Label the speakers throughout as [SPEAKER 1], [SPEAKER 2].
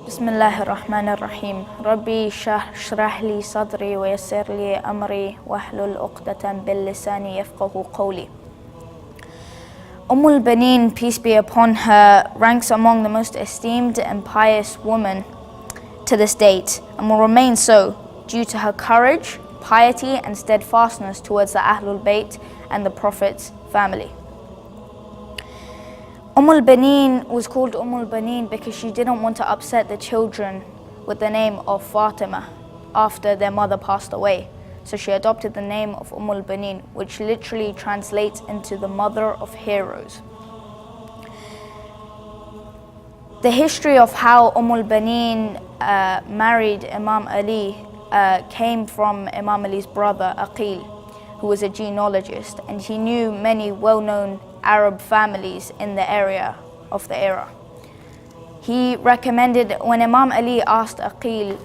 [SPEAKER 1] بسم الله الرحمن الرحيم ربي اشرح لي صدري ويسر لي أمري واحلل عقدة باللسان يفقه قولي. Ummul Baneen, peace be upon her, ranks among the most esteemed and pious women to this date and will remain so due to her courage, piety and steadfastness towards the Ahlul Bayt and the Prophet's family. Ummul Baneen was called Ummul Baneen because she didn't want to upset the children with the name of Fatima after their mother passed away. So she adopted the name of Ummul Baneen, which literally translates into the mother of heroes. The history of how Ummul Baneen married Imam Ali came from Imam Ali's brother Aqil, who was a genealogist, and he knew many well-known Arab families in the area of the era. He recommended, when Imam Ali asked Aqil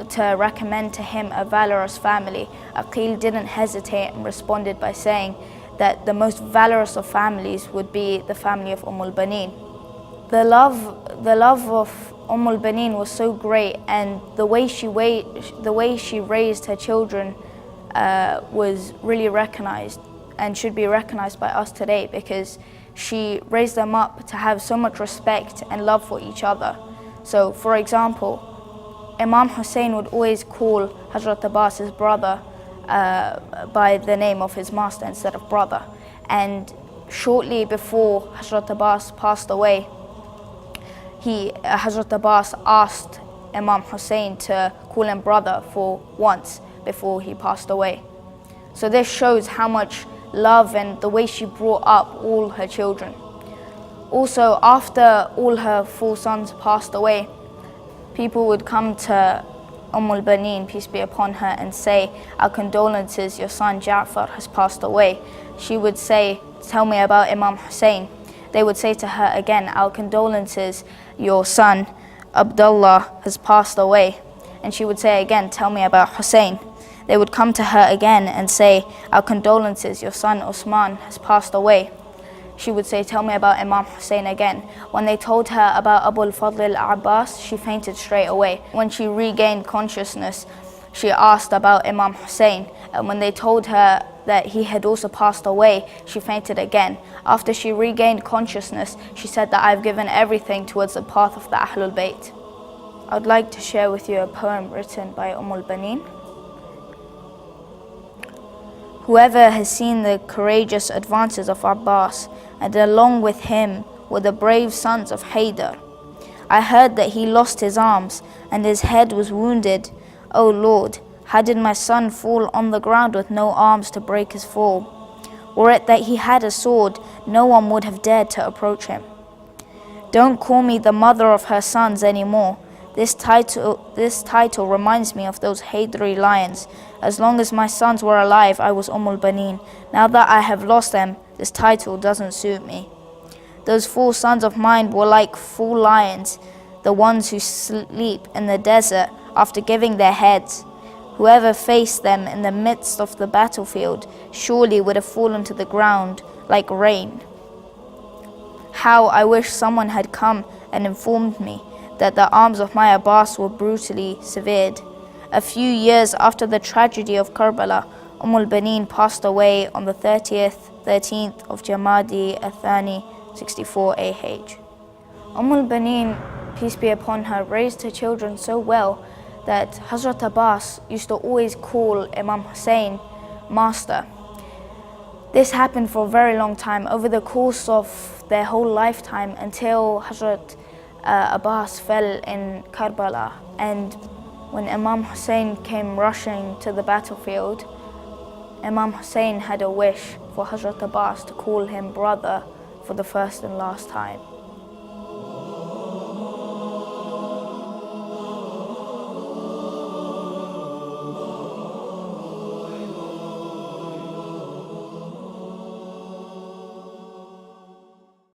[SPEAKER 1] to recommend to him a valorous family, Aqil didn't hesitate and responded by saying that the most valorous of families would be the family of Ummul Baneen. The love of Ummul Baneen was so great, and the way she raised her children was really recognized and should be recognized by us today, because she raised them up to have so much respect and love for each other. So, for example, Imam Hussain would always call Hazrat Abbas, his brother, by the name of his master instead of brother. And shortly before Hazrat Abbas passed away, Hazrat Abbas asked Imam Hussain to call him brother for once before he passed away. So this shows how much love and the way she brought up all her children. Also, after all her 4 sons passed away, people would come to Ummul Baneen, peace be upon her, and say, "Our condolences, your son Ja'far has passed away." She would say, "Tell me about Imam Hussain." They would say to her again, "Our condolences, your son Abdullah has passed away." And she would say again, "Tell me about Hussain." They would come to her again and say, "Our condolences, your son Usman has passed away." She would say, "Tell me about Imam Hussain" again. When they told her about Abul Fadl al-Abbas, she fainted straight away. When she regained consciousness, she asked about Imam Hussain, and when they told her that he had also passed away, she fainted again. After she regained consciousness, she said that "I've given everything towards the path of the Ahlul Bayt." I'd like to share with you a poem written by Ummul Baneen. Whoever has seen the courageous advances of Abbas, and along with him were the brave sons of Haider. I heard that he lost his arms, and his head was wounded. O Lord, how did my son fall on the ground with no arms to break his fall? Were it that he had a sword, no one would have dared to approach him. Don't call me the mother of her sons anymore. This title reminds me of those Haidari lions. As long as my sons were alive, I was Ummul Baneen. Now that I have lost them, this title doesn't suit me. Those 4 sons of mine were like 4 lions, the ones who sleep in the desert after giving their heads. Whoever faced them in the midst of the battlefield surely would have fallen to the ground like rain. How I wish someone had come and informed me that the arms of my Abbas were brutally severed. A few years after the tragedy of Karbala, Ummul Baneen passed away on the 13th of Jamadi Athani 64 AH. Ummul Baneen, peace be upon her, raised her children so well that Hazrat Abbas used to always call Imam Hussain master. This happened for a very long time, over the course of their whole lifetime, until Hazrat Abbas fell in Karbala. And when Imam Hussain came rushing to the battlefield, Imam Hussain had a wish for Hazrat Abbas to call him brother for the first and last time.